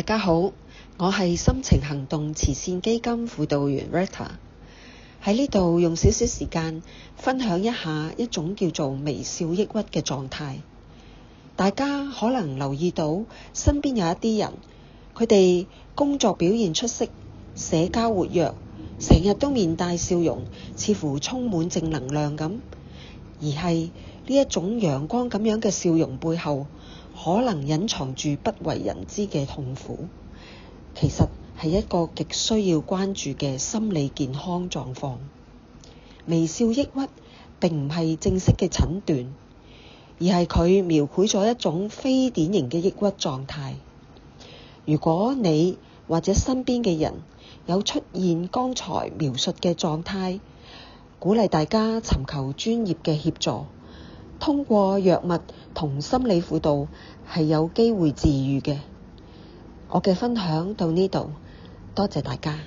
家好，我係心情行動慈善基金輔導員 Rita， 喺呢度用少少時間分享一下一種叫做微笑抑鬱嘅狀態。大家可能留意到身邊有一啲人，佢哋工作表現出色，社交活躍，成日都面帶笑容，似乎充滿正能量咁。而係呢一種陽光咁樣嘅笑容背後，可能隱藏住不為人知嘅痛苦，其實係一個極需要關注嘅心理健康狀況。微笑抑鬱並唔係正式嘅診斷，而係佢描繪咗一種非典型嘅抑鬱狀態。如果你或者身邊嘅人有出現剛才描述嘅狀態，鼓勵大家尋求專業嘅協助，通過藥物同心理輔導係有機會治癒嘅。我嘅分享到呢度，多謝大家。